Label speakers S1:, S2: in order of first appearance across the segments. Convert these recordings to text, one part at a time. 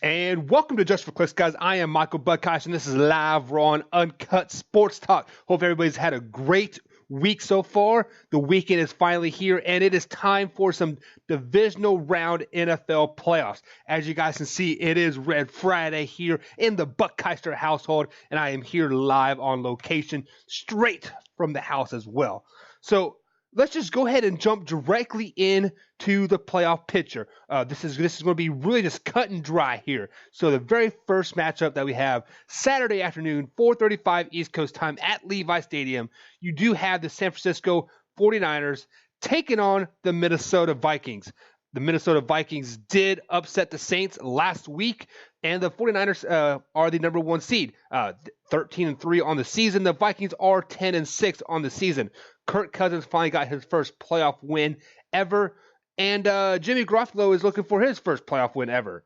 S1: And welcome to Just for Clicks, guys. I am Michael Buckhouse, and this is live, raw, and uncut sports talk. Hope everybody's had a great week so far. The weekend is finally here, and it is time for some divisional round NFL playoffs. As you guys can see, it is Red Friday here in the Buckheister household, and I am here live on location, straight from the house as well. So let's just go ahead and jump directly into the playoff picture. This is going to be really just cut and dry here. So the very first matchup that we have Saturday afternoon, 4:35 East Coast time at Levi Stadium, you do have the San Francisco 49ers taking on the Minnesota Vikings. The Minnesota Vikings did upset the Saints last week, and the 49ers are the number one seed, 13-3 on the season. The Vikings are 10-6 on the season. Kirk Cousins finally got his first playoff win ever, and Jimmy Garoppolo is looking for his first playoff win ever.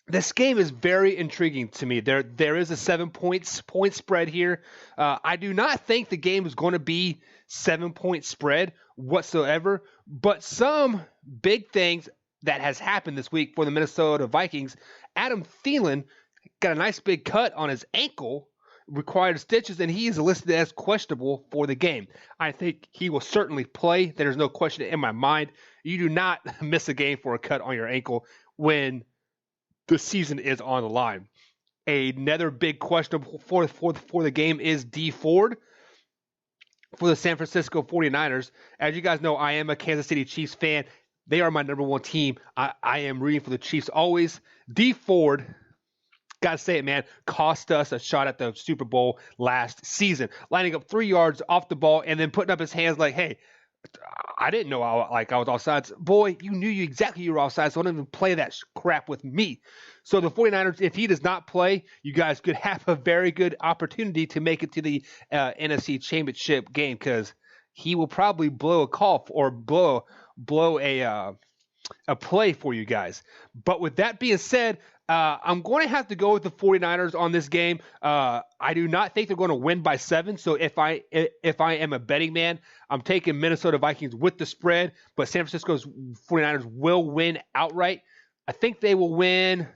S1: This game is very intriguing to me. There is a 7-point spread here. I do not think the game is going to be 7-point spread whatsoever, but some big things that has happened this week for the Minnesota Vikings. Adam Thielen got a nice big cut on his ankle, required stitches, and he is listed as questionable for the game. I think he will certainly play. There's no question in my mind. You do not miss a game for a cut on your ankle when the season is on the line. Another big question for the game is Dee Ford for the San Francisco 49ers. As you guys know, I am a Kansas City Chiefs fan. They are my number one team. I am rooting for the Chiefs always. Dee Ford, gotta say it, man, cost us a shot at the Super Bowl last season. Lining up 3 yards off the ball and then putting up his hands like, hey, I didn't know I was offsides. Boy, you knew exactly you were offsides, so don't even play that crap with me. So the 49ers, if he does not play, you guys could have a very good opportunity to make it to the NFC Championship game, because he will probably blow a call or blow a play for you guys. But with that being said, I'm going to have to go with the 49ers on this game. I do not think they're going to win by 7. So if I am a betting man, I'm taking Minnesota Vikings with the spread, but San Francisco's 49ers will win outright. I think they will win,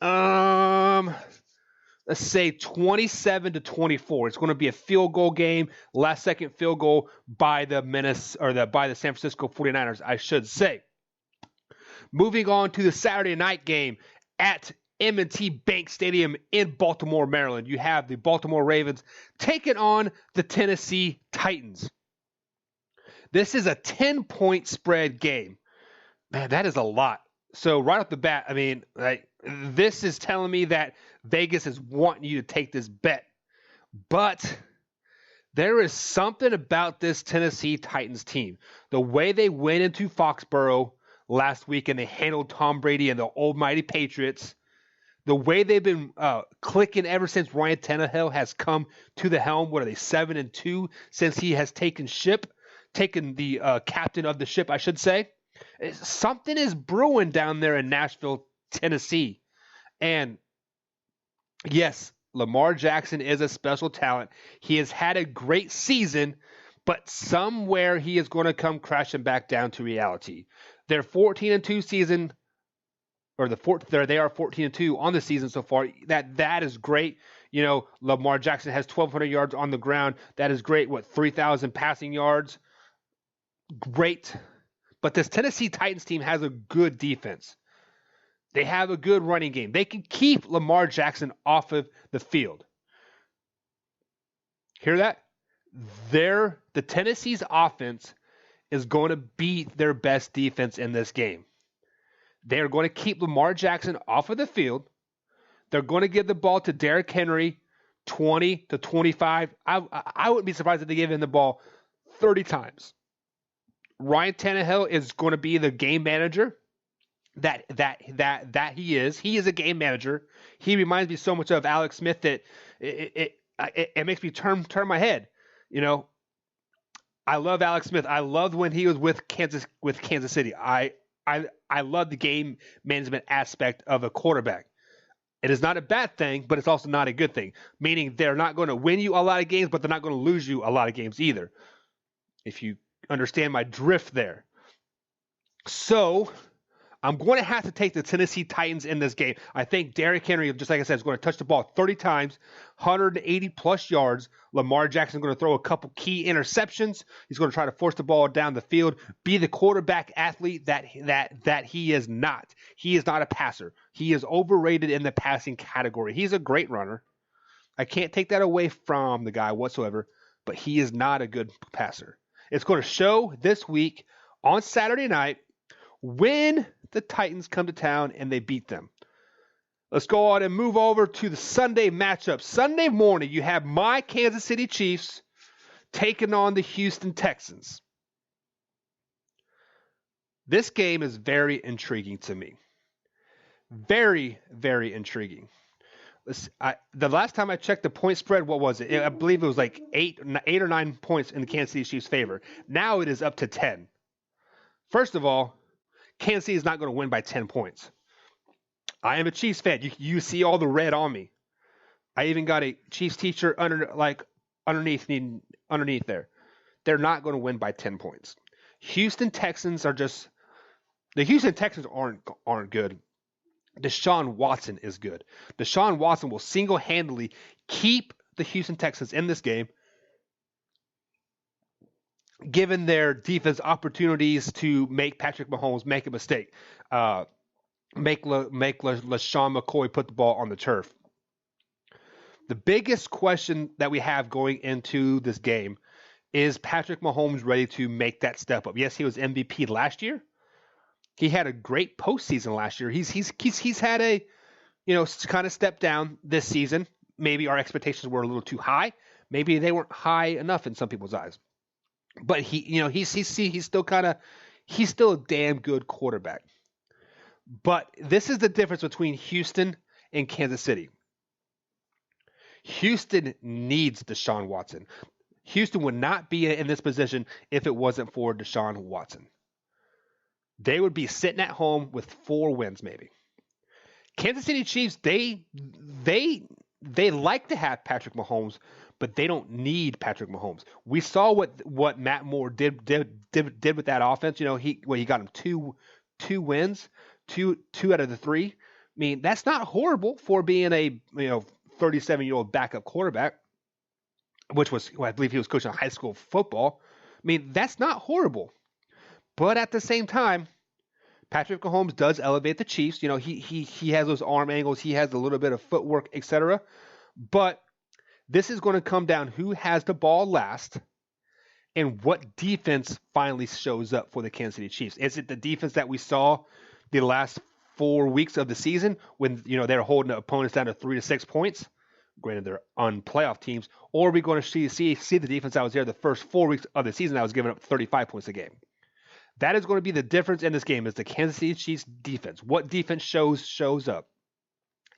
S1: let's say 27-24. It's going to be a field goal game, last second field goal by the by the San Francisco 49ers, I should say. Moving on to the Saturday night game at M&T Bank Stadium in Baltimore, Maryland. You have the Baltimore Ravens taking on the Tennessee Titans. This is a 10-point spread game. Man, that is a lot. So right off the bat, I mean, this is telling me that Vegas is wanting you to take this bet. But there is something about this Tennessee Titans team. The way they went into Foxborough last week and they handled Tom Brady and the almighty Patriots, the way they've been clicking ever since Ryan Tannehill has come to the helm. What are they, 7-2 since he has taken the captain of the ship, I should say. Something is brewing down there in Nashville, Tennessee. And yes, Lamar Jackson is a special talent. He has had a great season, but somewhere he is going to come crashing back down to reality. Their 14-2 season, or they are 14-2 on the season so far. That is great. You know, Lamar Jackson has 1,200 yards on the ground. That is great. 3,000 passing yards? Great. But this Tennessee Titans team has a good defense. They have a good running game. They can keep Lamar Jackson off of the field. Hear that? The Tennessee's offense is going to beat their best defense in this game. They are going to keep Lamar Jackson off of the field. They're going to give the ball to Derrick Henry 20 to 25. I wouldn't be surprised if they give him the ball 30 times. Ryan Tannehill is going to be the game manager that he is. He is a game manager. He reminds me so much of Alex Smith that it makes me turn my head. You know, I love Alex Smith. I loved when he was with Kansas City. I love the game management aspect of a quarterback. It is not a bad thing, but it's also not a good thing. Meaning they're not going to win you a lot of games, but they're not going to lose you a lot of games either. If you understand my drift there. So I'm going to have to take the Tennessee Titans in this game. I think Derrick Henry, just like I said, is going to touch the ball 30 times, 180-plus yards. Lamar Jackson is going to throw a couple key interceptions. He's going to try to force the ball down the field, be the quarterback athlete that he is not. He is not a passer. He is overrated in the passing category. He's a great runner. I can't take that away from the guy whatsoever, but he is not a good passer. It's going to show this week on Saturday night when the Titans come to town and they beat them. Let's go on and move over to the Sunday matchup. Sunday morning, you have my Kansas City Chiefs taking on the Houston Texans. This game is very intriguing to me. Very, very intriguing. The last time I checked the point spread, what was it? I believe it was like 8 or 9 points in the Kansas City Chiefs' favor. Now it is up to 10. First of all, Kansas City is not going to win by 10 points. I am a Chiefs fan. You see all the red on me. I even got a Chiefs t-shirt underneath there. They're not going to win by 10 points. The Houston Texans aren't good. Deshaun Watson is good. Deshaun Watson will single-handedly keep the Houston Texans in this game, given their defense opportunities to make Patrick Mahomes make a mistake, make LaShawn McCoy put the ball on the turf. The biggest question that we have going into this game is Patrick Mahomes ready to make that step up? Yes, he was MVP last year. He had a great postseason last year. He's had a, kind of step down this season. Maybe our expectations were a little too high. Maybe they weren't high enough in some people's eyes. But he's still a damn good quarterback. But this is the difference between Houston and Kansas City. Houston needs Deshaun Watson. Houston would not be in this position if it wasn't for Deshaun Watson. They would be sitting at home with 4 wins, maybe. Kansas City Chiefs, they like to have Patrick Mahomes, but they don't need Patrick Mahomes. We saw what Matt Moore did with that offense. He got him two wins, two out of the 3. I mean, that's not horrible for being a 37-year-old backup quarterback, I believe he was coaching high school football. I mean, that's not horrible. But at the same time, Patrick Mahomes does elevate the Chiefs. He has those arm angles. He has a little bit of footwork, etc. But this is going to come down who has the ball last and what defense finally shows up for the Kansas City Chiefs. Is it the defense that we saw the last 4 weeks of the season when they're holding the opponents down to 3 to 6 points? Granted, they're on playoff teams. Or are we going to see the defense that was there the first 4 weeks of the season that was giving up 35 points a game? That is going to be the difference in this game is the Kansas City Chiefs defense. What defense shows up?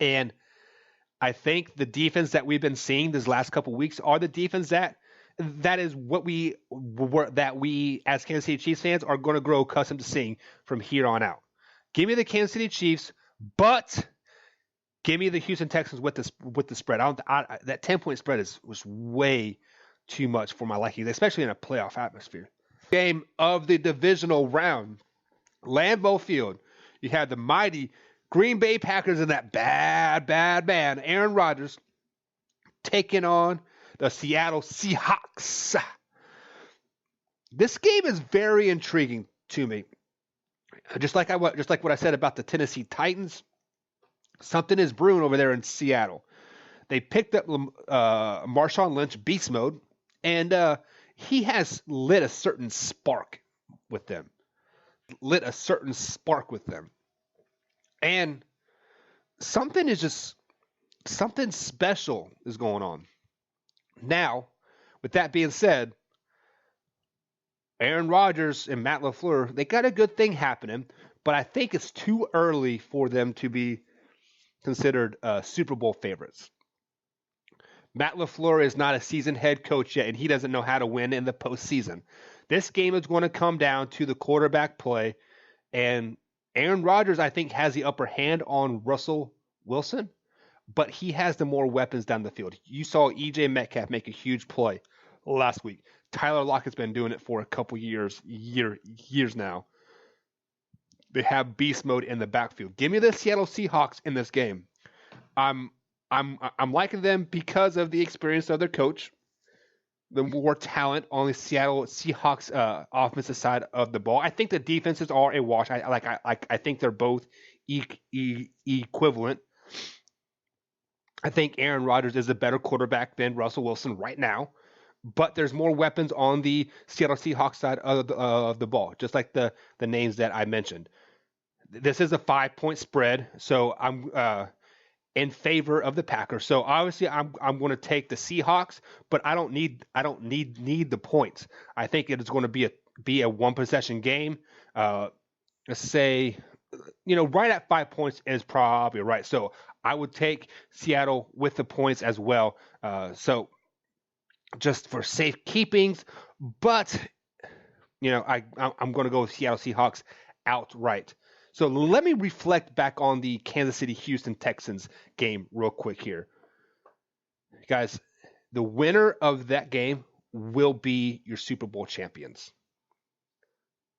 S1: And I think the defense that we've been seeing this last couple of weeks are the defense that is what we as Kansas City Chiefs fans are going to grow accustomed to seeing from here on out. Give me the Kansas City Chiefs, but give me the Houston Texans with the spread. That 10-point spread was way too much for my liking, especially in a playoff atmosphere. Game of the divisional round, Lambeau Field. You had the mighty Green Bay Packers and that bad man, Aaron Rodgers, taking on the Seattle Seahawks. This game is very intriguing to me. Just like what I said about the Tennessee Titans, something is brewing over there in Seattle. They picked up Marshawn Lynch beast mode, and he has lit a certain spark with them. And something special is going on. Now, with that being said, Aaron Rodgers and Matt LaFleur, they got a good thing happening, but I think it's too early for them to be considered Super Bowl favorites. Matt LaFleur is not a seasoned head coach yet, and he doesn't know how to win in the postseason. This game is going to come down to the quarterback play, and Aaron Rodgers, I think, has the upper hand on Russell Wilson, but he has the more weapons down the field. You saw E.J. Metcalf make a huge play last week. Tyler Lockett's been doing it for a couple years now. They have beast mode in the backfield. Give me the Seattle Seahawks in this game. I'm I'm liking them because of the experience of their coach, the more talent on the Seattle Seahawks offensive side of the ball. I think the defenses are a wash. I think they're both equivalent. I think Aaron Rodgers is a better quarterback than Russell Wilson right now, but there's more weapons on the Seattle Seahawks side of the ball, just like the names that I mentioned. This is a 5-point spread, so I'm in favor of the Packers. So obviously I'm going to take the Seahawks, but I don't need the points. I think it is going to be a one possession game. Let's say right at 5 points is probably right. So I would take Seattle with the points as well. So just for safe keepings, but I'm going to go with Seattle Seahawks outright. So let me reflect back on the Kansas City Houston Texans game real quick here. Guys, the winner of that game will be your Super Bowl champions.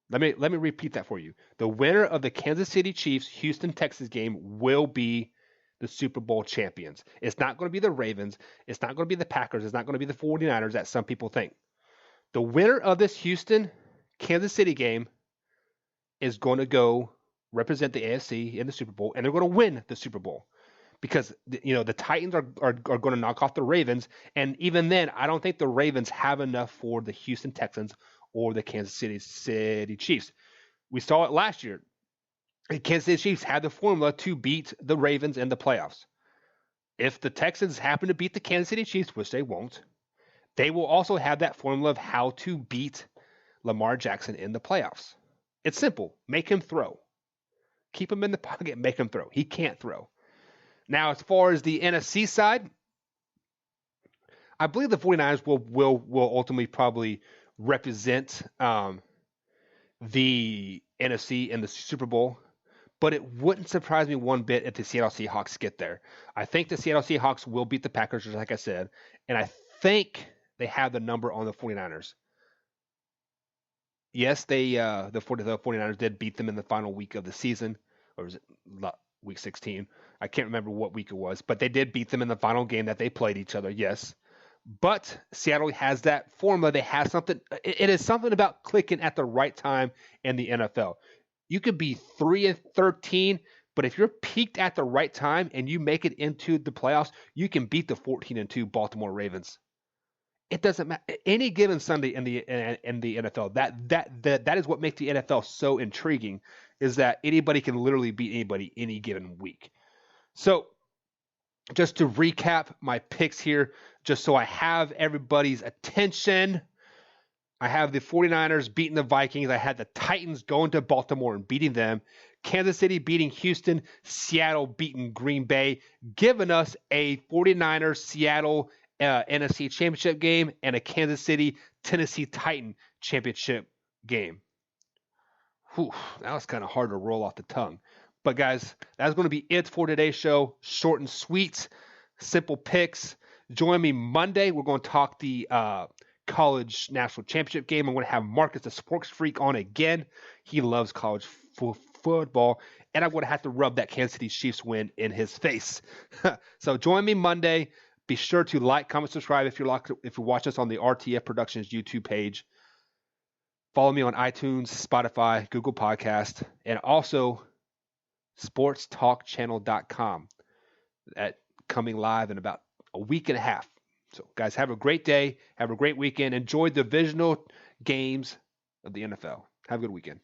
S1: Let me repeat that for you. The winner of the Kansas City Chiefs Houston Texans game will be the Super Bowl champions. It's not going to be the Ravens. It's not going to be the Packers. It's not going to be the 49ers that some people think. The winner of this Houston Kansas City game is going to go represent the AFC in the Super Bowl, and they're going to win the Super Bowl because the Titans are going to knock off the Ravens, and even then, I don't think the Ravens have enough for the Houston Texans or the Kansas City Chiefs. We saw it last year. The Kansas City Chiefs had the formula to beat the Ravens in the playoffs. If the Texans happen to beat the Kansas City Chiefs, which they won't, they will also have that formula of how to beat Lamar Jackson in the playoffs. It's simple. Make him throw. Keep him in the pocket, make him throw. He can't throw. Now, as far as the NFC side, I believe the 49ers will ultimately probably represent the NFC in the Super Bowl, but it wouldn't surprise me one bit if the Seattle Seahawks get there. I think the Seattle Seahawks will beat the Packers, just like I said, and I think they have the number on the 49ers. Yes, the 49ers did beat them in the final week of the season, or was it week 16? I can't remember what week it was, but they did beat them in the final game that they played each other, yes. But Seattle has that formula. They have something. It is something about clicking at the right time in the NFL. You could be 3-13, but if you're peaked at the right time and you make it into the playoffs, you can beat the 14-2 Baltimore Ravens. It doesn't matter. Any given Sunday in the NFL, that is what makes the NFL so intriguing, is that anybody can literally beat anybody any given week. So just to recap my picks here, just so I have everybody's attention, I have the 49ers beating the Vikings. I had the Titans going to Baltimore and beating them. Kansas City beating Houston. Seattle beating Green Bay, giving us a 49ers Seattle NFC Championship game and a Kansas City Tennessee Titan Championship game. Whew, that was kind of hard to roll off the tongue. But guys, that's going to be it for today's show. Short and sweet, simple picks. Join me Monday. We're going to talk the college national championship game. I'm going to have Marcus the Sports Freak on again. He loves college football. And I'm going to have to rub that Kansas City Chiefs win in his face. So join me Monday. Be sure to like, comment, subscribe if you watch us on the RTF Productions YouTube page. Follow me on iTunes, Spotify, Google Podcast, and also sportstalkchannel.com. That coming live in about a week and a half. So, guys, have a great day. Have a great weekend. Enjoy the divisional games of the NFL. Have a good weekend.